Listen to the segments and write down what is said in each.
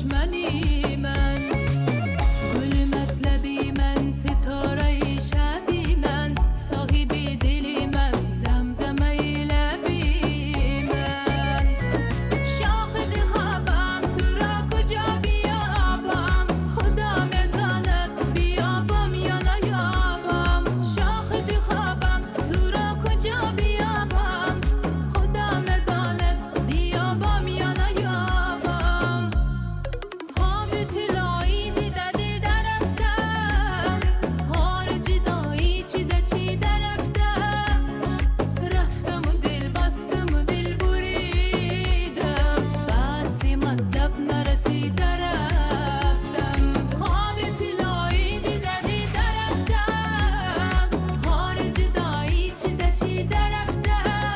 دشمنی من گل مطلبی من ستاره شبی من صاحب دلی من زمزمه لبی من شاهد خوابم تو را کجا بیابم خدا میداند بیابم یا نیابم شاهد خوابم تو را کجا بیابم خدا میداند بیابم یا نیابم خواب طلایی دیده دیده رفتم خارج دایی چیده چیده رفتم رفتم و دل بستم و دل بریدم بستی مطلب نرسیده رفتم خواب طلایی دیده دیده رفتم خارج دایی چیده چیده رفتم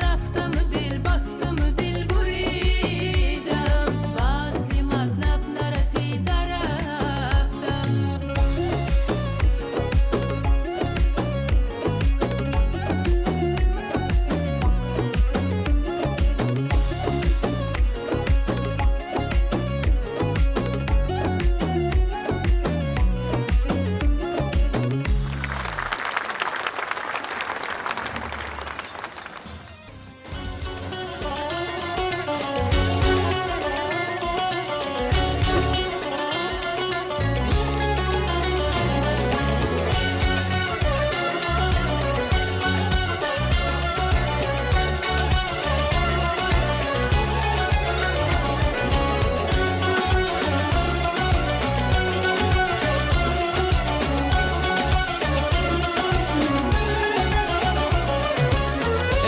رفتم و دل بستم و دل بریدم بستی مطلب نرسیده رفتم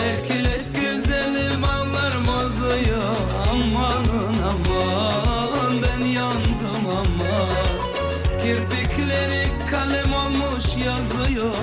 Erkilet güzelim ağlarım azıyor. Amanın aman ben yandım aman. Kirpikleri kalem olmuş yazıyor.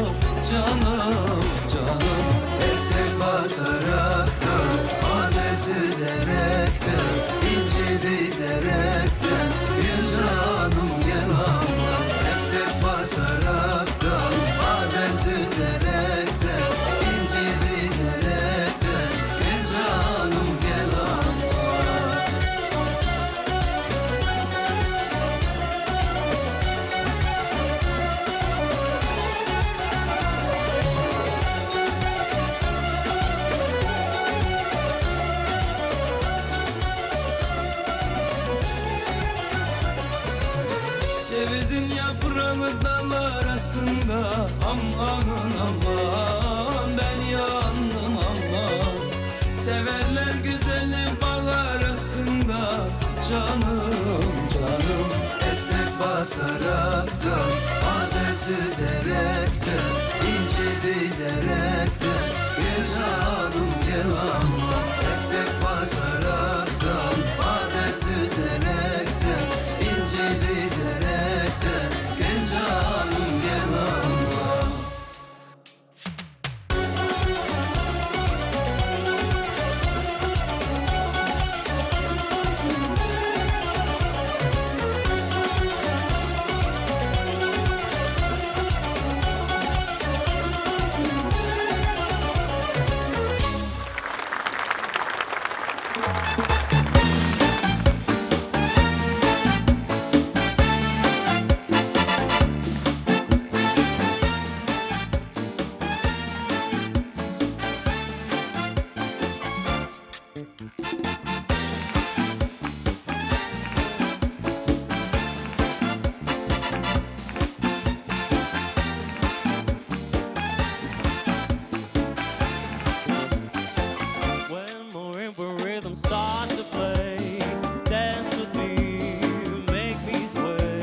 Canım canım tek tek basaraktan ade süzerekten inci dizerekten gel canım gel aman. Tek tek basaraktan ade süzerekten inci dizerekten gel canım gel aman. Cevizin yaprağı dal arasında amanın aman ben yandım aman. Severler güzeli bal arasında canım canım. Etek basaraktan ade süzerekten inci dizerekten gel canım gel aman. Tek tek basaraktan ade süzerekten inci dizerekten gel canım gel aman. When marimba rhythm starts to play, dance with me, make me sway.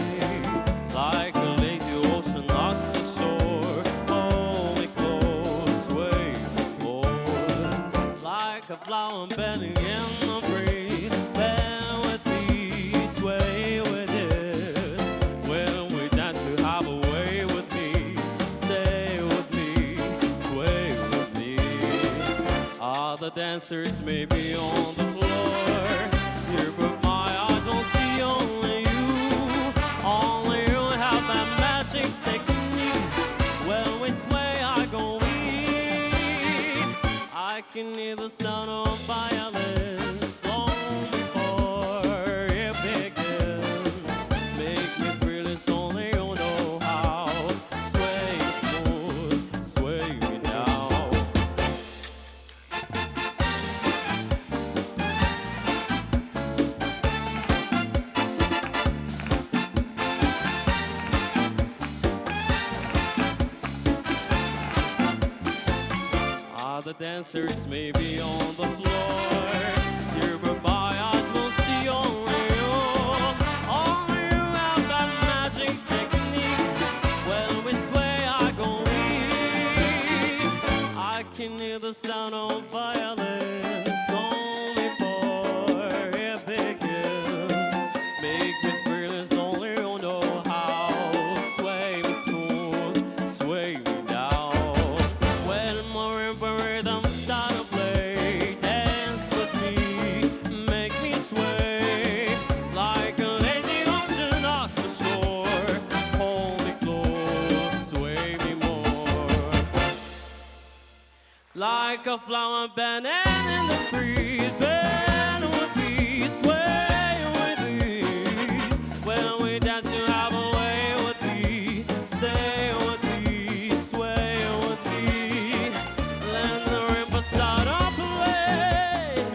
Like a lazy ocean knocks the shore, hold me close, sway forward. Like a flower bending in the breeze, bend with me, sway with it. When we dance, you have a way with me, stay with me, sway with me. Other dancers may be on the floor, tear but my eyes don't see only you. Only you have that magic technique. When we sway, I go weak. I can hear the sound of violins long before it dancers may be on the floor. Silver by eyes will see only you. Only you have that magic technique. When we sway, I go weak. I can hear the sound of violence only for it begins. Make me fearless, only you know how. Sway me smooth, sway me down. When my rhythm start to play, dance with me, make me sway. Like a lazy ocean knocks the shore. Hold me close, sway me more. Like a flower bending in the breeze, bend with me, sway with ease. When we dance, you have a way with me, stay with me, sway with me. Let the rhythm start to play.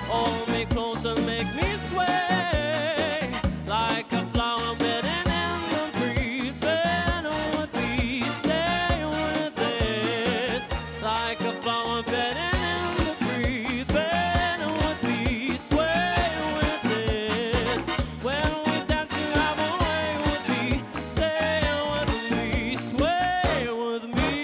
Hold me close and make me sway. Like a flower bending in the breeze, bend with me, stay with this. Like a flower bending in the breeze, bend with me, sway with this. When we dance, you have a way with me, stay with me, sway with me.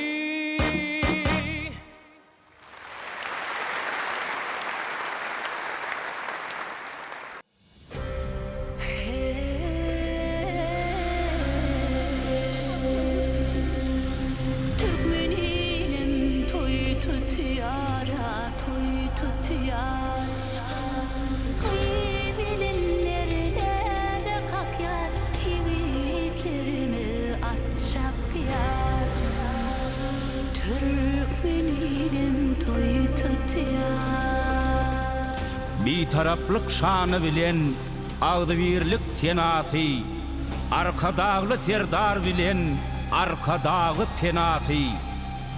Türkmeninim toy tutuyara, toy tutuyar. Dilinlerine hak yar, yiğitlerimi atşap yar. Türkmeninim toy tutuyar. Bir taraflık şanı bilen ağdı birlik tenası, arkadağlı serdar bilen arkadağı penası,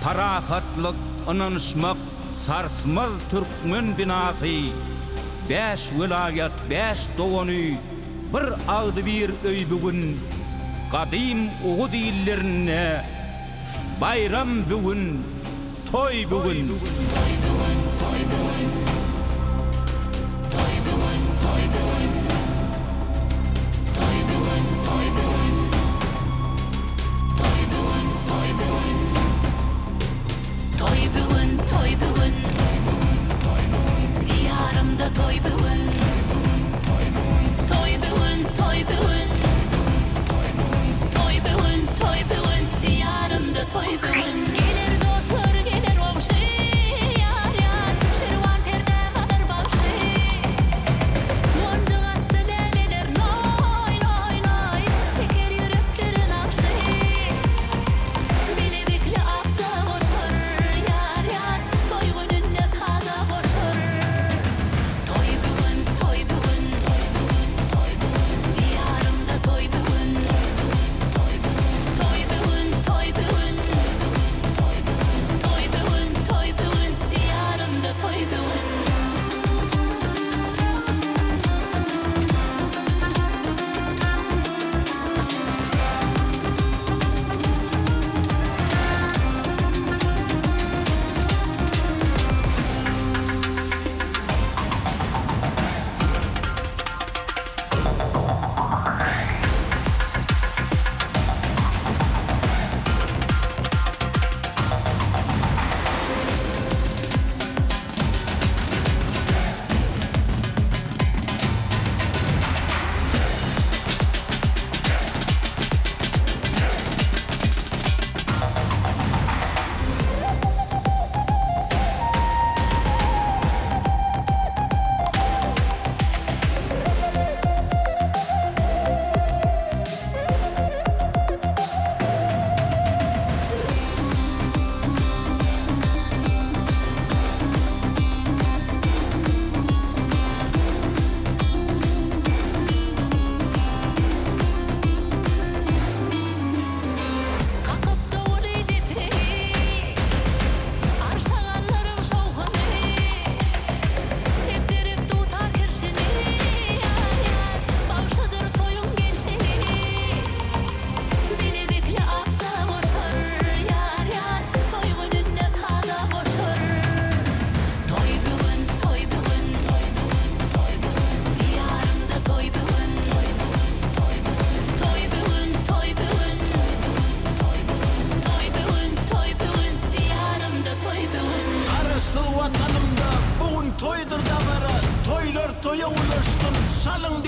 parahatlık ınanışmak sarsmaz Türkmen binası. 5 vilayet 5 doğanı bir ağdı bir öy bugün, kadim Uğud illerine bayram bugün, toy bugün. Toy bugün, toy bugün. Diyarımda toy bugün. Toy bugün, toy bugün. Toy bugün, toy bugün. Diyarımda toy bugün. Gelir dostlar, gelir okşayar yar. Şirvan per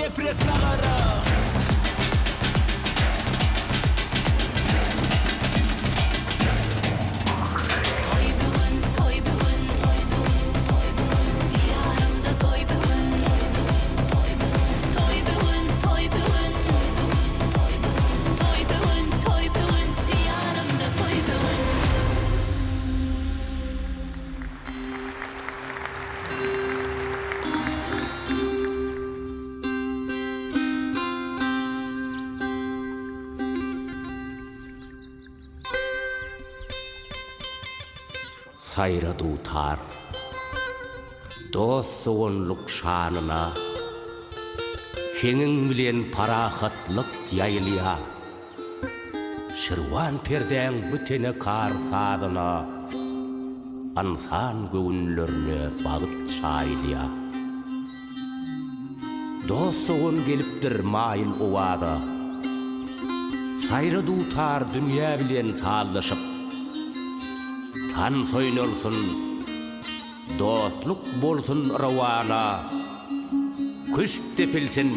Kepret nagara Toy bugün, toy bugün, toy bugün, toy bugün. Diyarımda toy bugün, toy bugün, toy bugün, toy bugün, toy bugün, toy bugün, toy bugün. Diyarımda toy bugün. Sayra dutar dost soğunluk şanına Şeňiň bilen parahatlyk ýaýlýa Şirwan perdeň bütene kar sazyna Ansan göwnlerine bagyt çaýlýa Dost soğun gelipdir maýyl owada Sayra dutar dünýä bilen tallaşyp Tan soýnulsun, dostluk bolsun rawana, kuş tepilsin,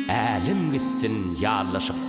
älim gitsin ýallaşyp.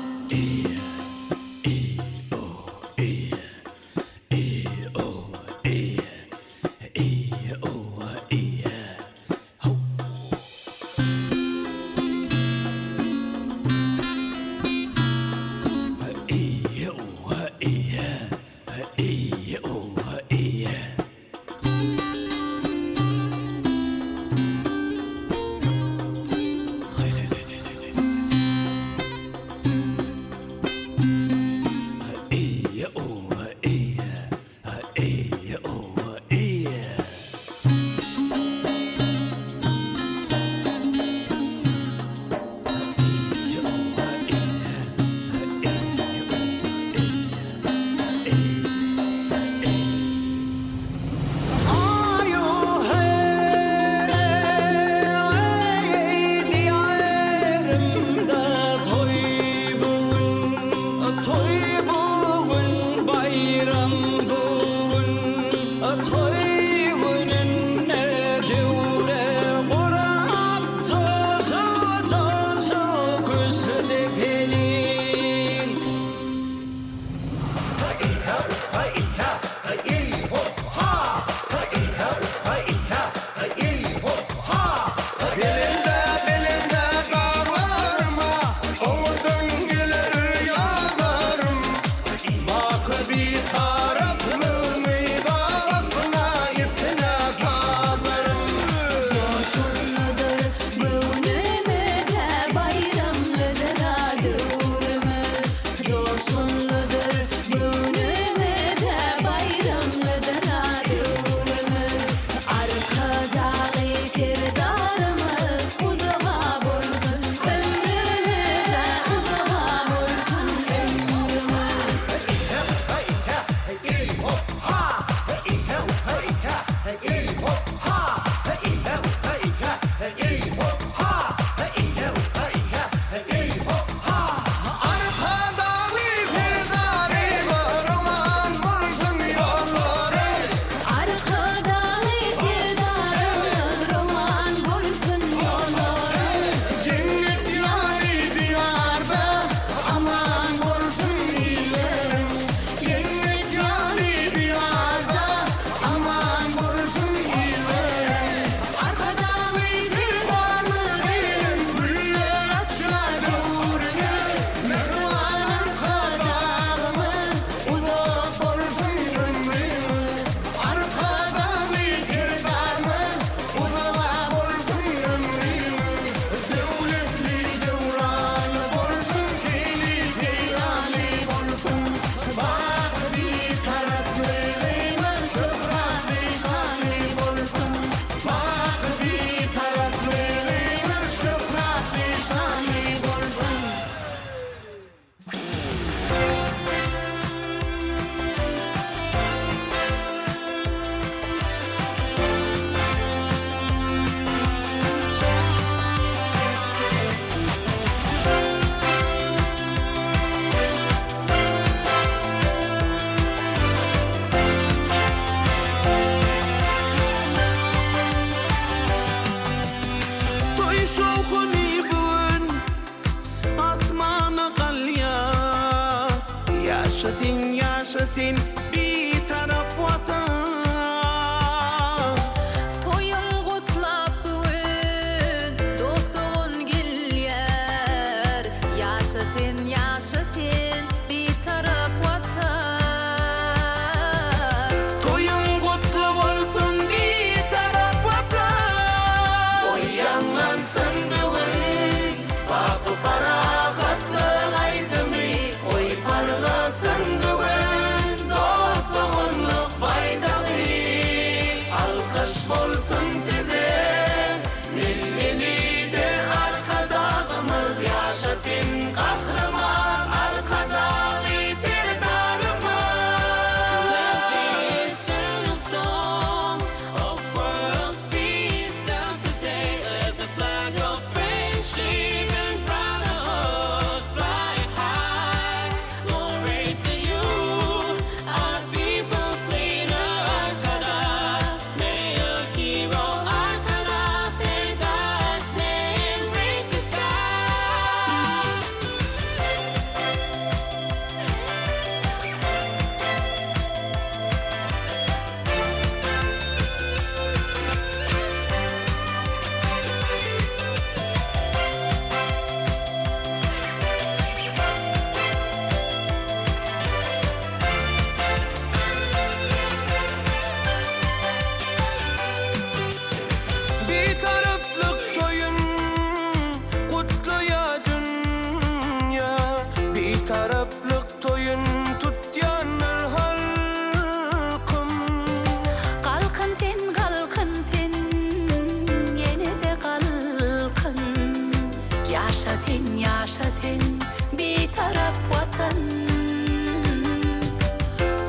Yaşadın yaşadın bir taraf vatan.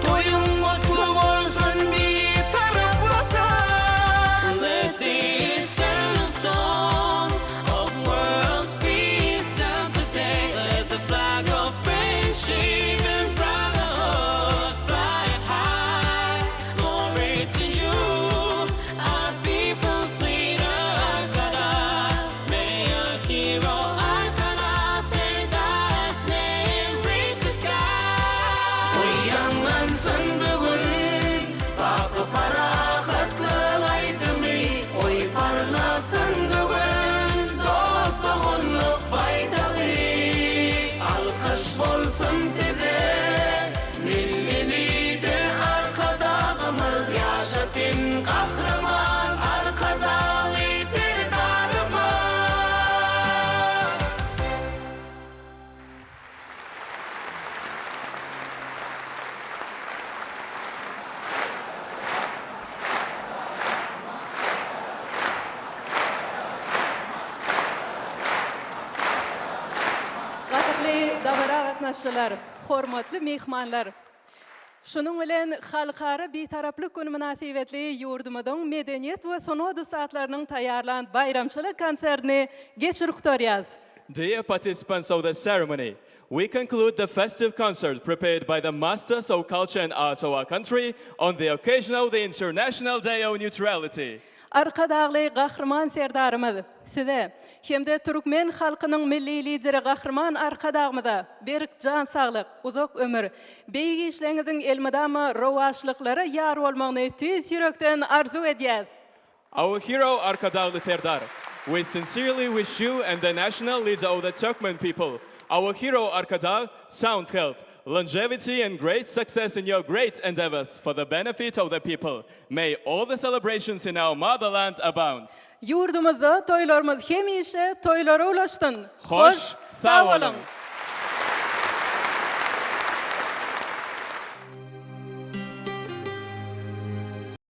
Toyun mutlu olsun bir taraf vatan. Let the eternal song of world's peace sound today. Let the flag of friendship and brotherhood fly high. Glory to you, our people's leader, Arkada. May your hero, Arkada, Serdar's name reach the sky. Uyanlansın bugün, bakı parahatlı aydınlığı. Oy parlasın bugün, dostluğunluk baydağı. Alkış bolsun size, milli lider arkadağımız. Yaşasın kahraman arkadağı serdarımız. Qadrli davara qatnaşçılar, hormatly mehmanlar. Şunun bilen halkara betaraplyk güni münasibetli yurdumyzyň medeniýet we sanat saatlarynyň taýýarlan bayramçylyk konsertini geçirip turýar. Dear participants of the ceremony, we conclude the festive concert prepared by the Masters of Culture and Arts of our country on the occasion of the International Day of Neutrality. Arkadagly gahrman serdarymyz size hemde Türkmen halkynyň milli lideri gahrman arkadagmyza berik jan saglyk, uzak ömür, beýgi işleriňiziň elmydama rowaşlyklary ýar bolmagyny tüz ýürekden arzu edýäs. Our hero Arkadagly Serdar, we sincerely wish you and the national leader of the Turkmen people, our hero Arkadag, sound health, longevity and great success in your great endeavors for the benefit of the people. May all the celebrations in our motherland abound. Yurdumyzda toýlarymyz hemişe toýlara ulaşsyn. Hoş, sağ olun.